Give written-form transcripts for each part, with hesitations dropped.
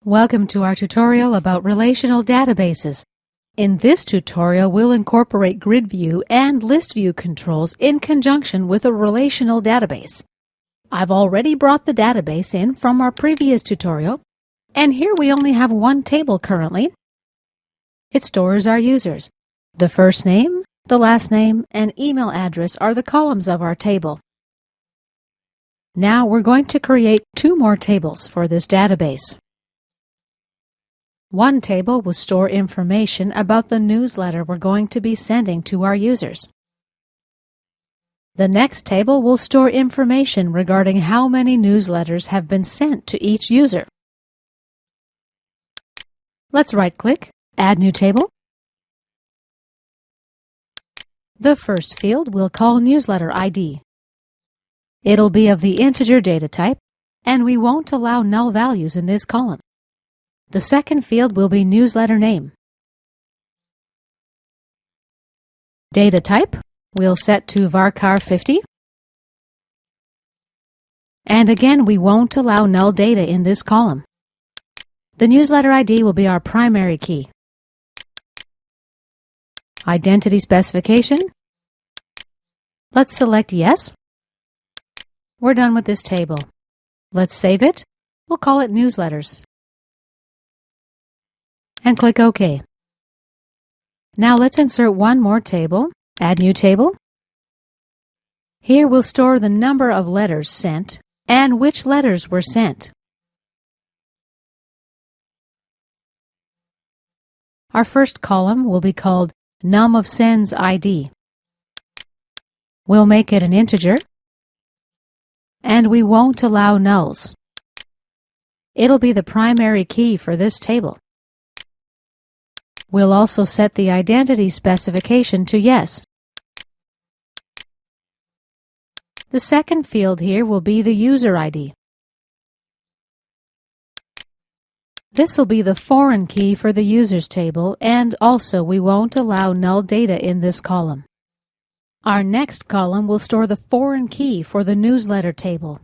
Welcome to our tutorial about relational databases. In this tutorial, we'll incorporate grid view and list view controls in conjunction with a relational database. I've already brought the database in from our previous tutorial, and here we only have one table currently. It stores our users. The first name, the last name, and email address are the columns of our table. Now we're going to create two more tables for this database. One table will store information about the newsletter we're going to be sending to our users. The next table will store information regarding how many newsletters have been sent to each user. Let's right-click, Add New Table. The first field we'll call Newsletter ID. It'll be of the integer data type, and we won't allow null values in this column. The second field will be Newsletter Name. Data type we'll set to varchar 50. And again, we won't allow null data in this column. The newsletter ID will be our primary key. Identity specification. Let's select Yes. We're done with this table. Let's save it. We'll call it Newsletters. And click OK. Now let's insert one more table. Add New Table. Here we'll store the number of letters sent and which letters were sent. Our first column will be called Num of Sends ID. We'll make it an integer, and we won't allow nulls. It'll be the primary key for this table. We'll also set the identity specification to Yes. The second field here will be the user ID. This will be the foreign key for the users table, and also we won't allow null data in this column. Our next column will store the foreign key for the newsletter table.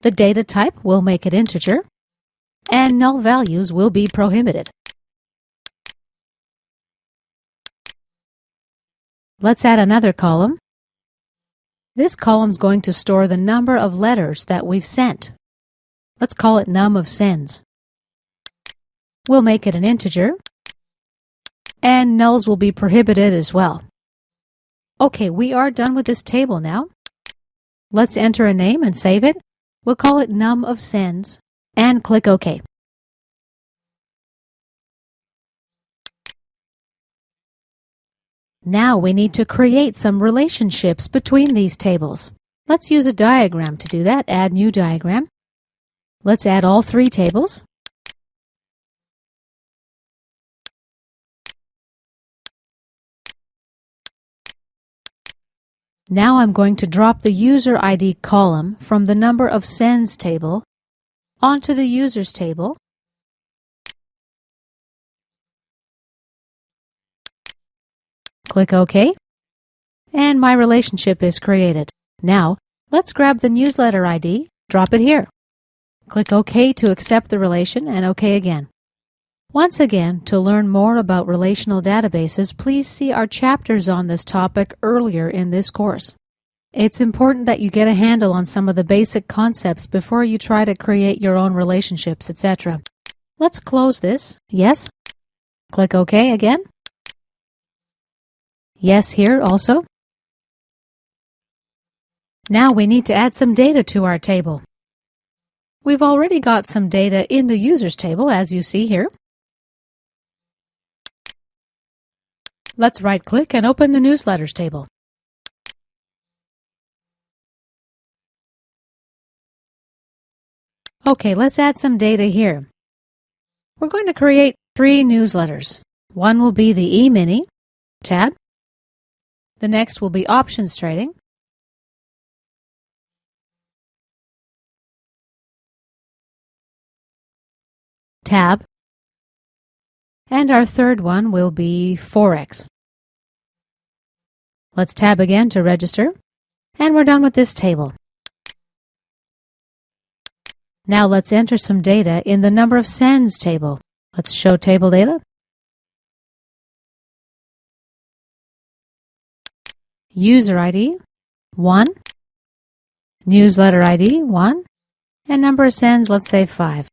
The data type will make it integer, and null values will be prohibited. Let's add another column. This column is going to store the number of letters that we've sent. Let's call it Num of Sends. We'll make it an integer, and nulls will be prohibited as well. Okay, we are done with this table now. Let's enter a name and save it. We'll call it Num of Sends, and click OK. Now we need to create some relationships between these tables. Let's use a diagram to do that. Add New Diagram. Let's add all three tables. Now I'm going to drop the user ID column from the number of sends table onto the users table. Click OK, and my relationship is created. Now, let's grab the newsletter ID, drop it here. Click OK to accept the relation, and OK again. Once again, to learn more about relational databases, please see our chapters on this topic earlier in this course. It's important that you get a handle on some of the basic concepts before you try to create your own relationships, etc. Let's close this. Yes. Click OK again. Yes here also. Now we need to add some data to our table. We've already got some data in the users table, as you see here. Let's right-click and open the newsletters table. Okay, let's add some data here. We're going to create 3 newsletters. One will be the E-mini tab. The next will be Options Trading. Tab. And our third one will be Forex. Let's tab again to register. And we're done with this table. Now let's enter some data in the number of sends table. Let's show table data. User ID 1, newsletter ID 1, and number of sends, let's say 5.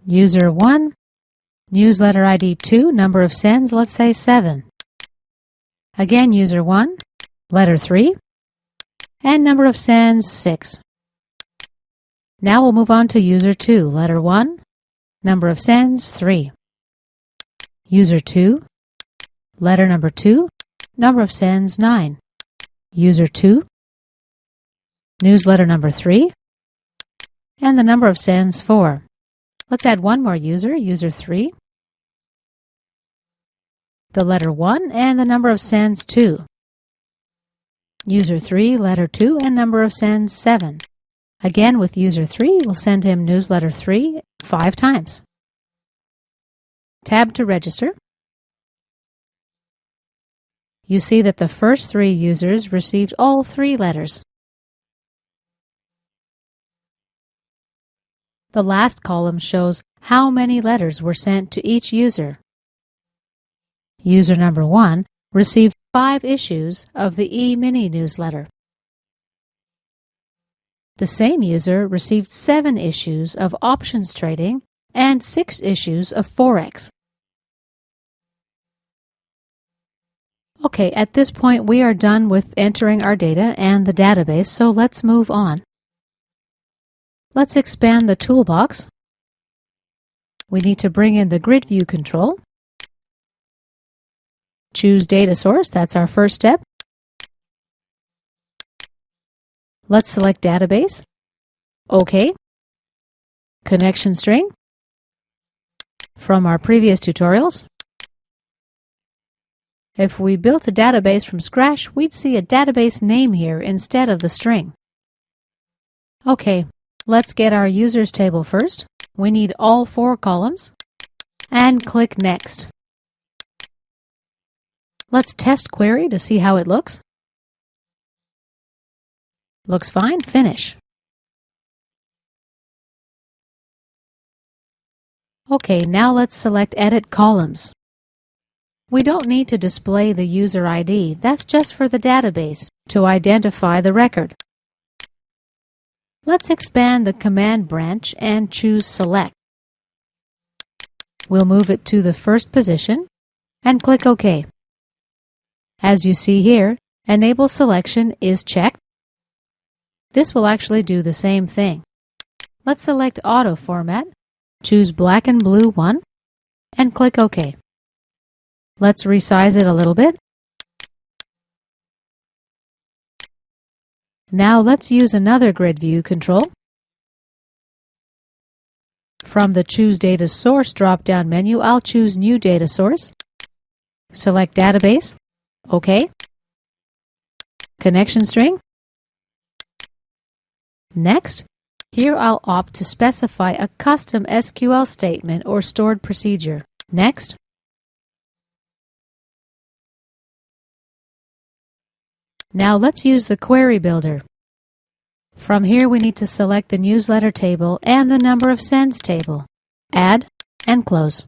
User 1, newsletter ID 2, number of sends, let's say 7. Again, user 1, letter 3, and number of sends 6. Now we'll move on to user 2, letter 1, number of sends 3. User 2, letter number 2, number of sends 9. User 2, newsletter number 3, and the number of sends 4. Let's add one more user, user 3, the letter 1, and the number of sends 2. User 3, letter 2, and number of sends 7. Again, with user 3, we'll send him newsletter 3 5 times. Tab to register. You see that the first 3 users received all 3 letters. The last column shows how many letters were sent to each user. User number 1 received 5 issues of the e-mini newsletter. The same user received 7 issues of options trading and 6 issues of Forex. Okay, at this point we are done with entering our data and the database, so let's move on. Let's expand the toolbox. We need to bring in the grid view control. Choose data source, that's our first step. Let's select database. OK. Connection string from our previous tutorials. If we built a database from scratch, we'd see a database name here instead of the string. OK, let's get our users table first. We need all 4 columns. And click Next. Let's test query to see how it looks. Looks fine. Finish. OK, now let's select Edit Columns. We don't need to display the user ID. That's just for the database to identify the record. Let's expand the command branch and choose Select. We'll move it to the first position and click OK. As you see here, Enable Selection is checked. This will actually do the same thing. Let's select Auto Format, choose Black and Blue 1, and click OK. Let's resize it a little bit. Now let's use another grid view control. From the Choose Data Source drop-down menu, I'll choose New Data Source. Select Database. OK. Connection string. Next, here I'll opt to specify a custom SQL statement or stored procedure. Next. Now let's use the Query Builder. From here we need to select the newsletter table and the number of sends table. Add and close.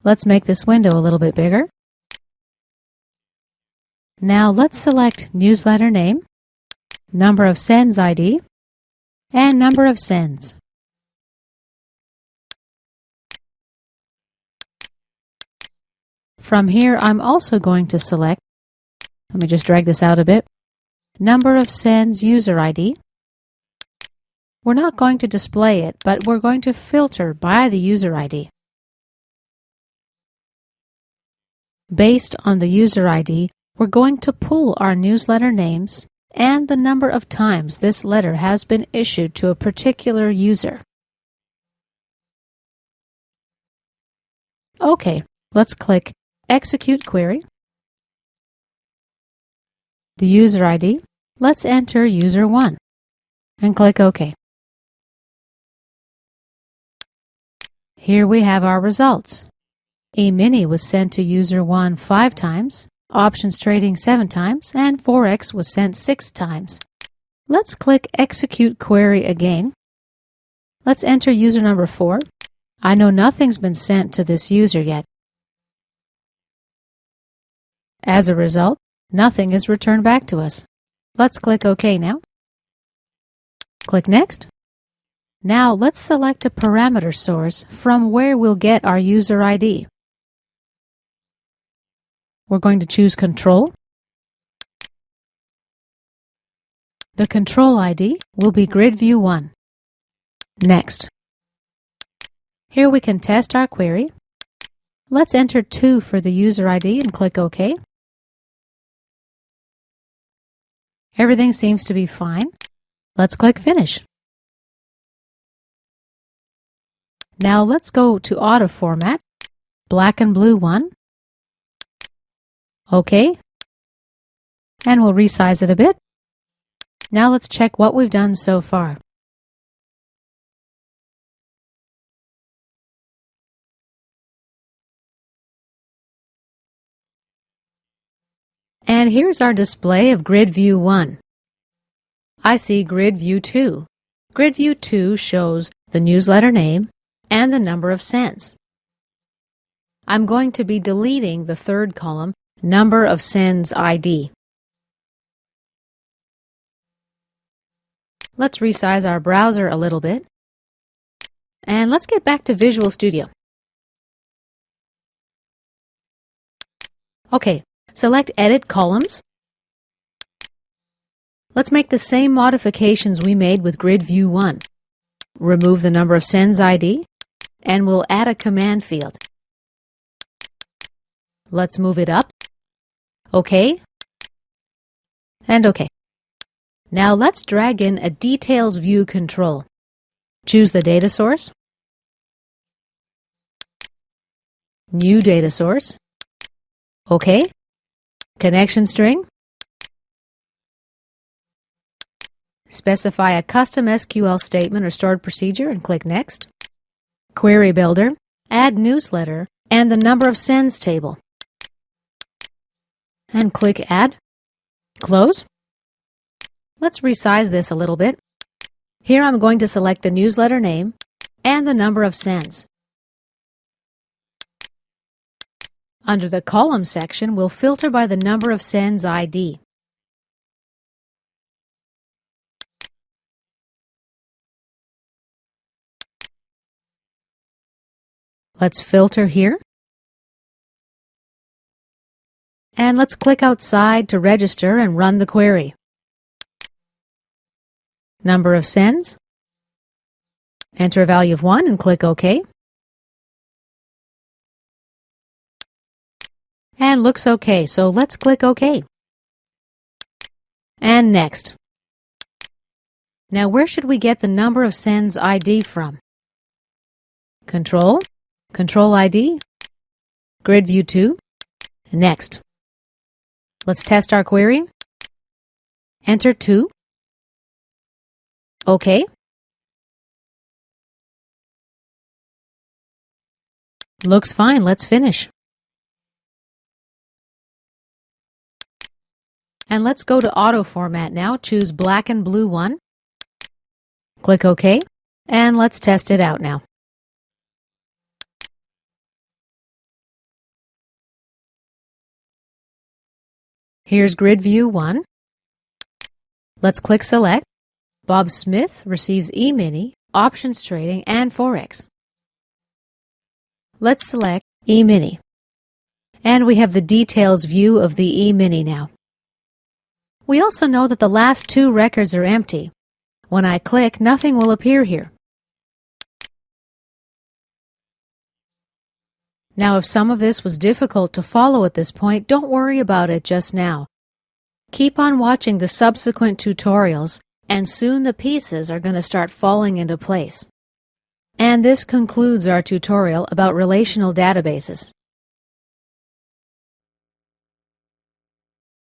Let's make this window a little bit bigger. Now let's select newsletter name, number of sends ID, and number of sends. From here I'm also going to select, let me just drag this out a bit, number of sends user ID. We're not going to display it, but we're going to filter by the user ID. Based on the user ID, we're going to pull our newsletter names and the number of times this letter has been issued to a particular user. OK, let's click Execute Query. The user ID, let's enter user 1 and click OK. Here we have our results. E-mini was sent to user 1 5 times, options trading 7 times, and Forex was sent 6 times. Let's click Execute Query again. Let's enter user number 4. I know nothing's been sent to this user yet. As a result, nothing is returned back to us. Let's click OK now. Click Next. Now let's select a parameter source from where we'll get our user ID. We're going to choose Control. The control ID will be Grid View 1. Next. Here we can test our query. Let's enter 2 for the user ID and click OK. Everything seems to be fine. Let's click Finish. Now let's go to Auto Format, Black and Blue 1. OK. And we'll resize it a bit. Now let's check what we've done so far. And here's our display of Grid View 1. I see Grid View 2. Grid View 2 shows the newsletter name and the number of sends. I'm going to be deleting the third column, Number of Sends ID. Let's resize our browser a little bit. And let's get back to Visual Studio. Okay, select Edit Columns. Let's make the same modifications we made with Grid View 1. Remove the Number of Sends ID, and we'll add a command field. Let's move it up. OK. And OK. Now let's drag in a Details View control. Choose the data source. New data source. OK. Connection string. Specify a custom SQL statement or stored procedure and click Next. Query Builder. Add newsletter and the number of sends table. And click Add. Close. Let's resize this a little bit. Here I'm going to select the newsletter name and the number of sends. Under the column section, we'll filter by the number of sends ID. Let's filter here. And let's click outside to register and run the query. Number of sends. Enter a value of 1 and click OK. And looks OK, so let's click OK. And Next. Now where should we get the number of sends ID from? Control, Control ID, Grid View 2, Next. Let's test our query. Enter 2. OK. Looks fine. Let's finish. And let's go to Auto Format now. Choose Black and Blue 1. Click OK. And let's test it out now. Here's Grid View 1. Let's click Select. Bob Smith receives E-mini, options trading, and Forex. Let's select E-mini. And we have the details view of the E-mini now. We also know that the last 2 records are empty. When I click, nothing will appear here. Now, if some of this was difficult to follow at this point, don't worry about it just now. Keep on watching the subsequent tutorials, and soon the pieces are going to start falling into place. And this concludes our tutorial about relational databases.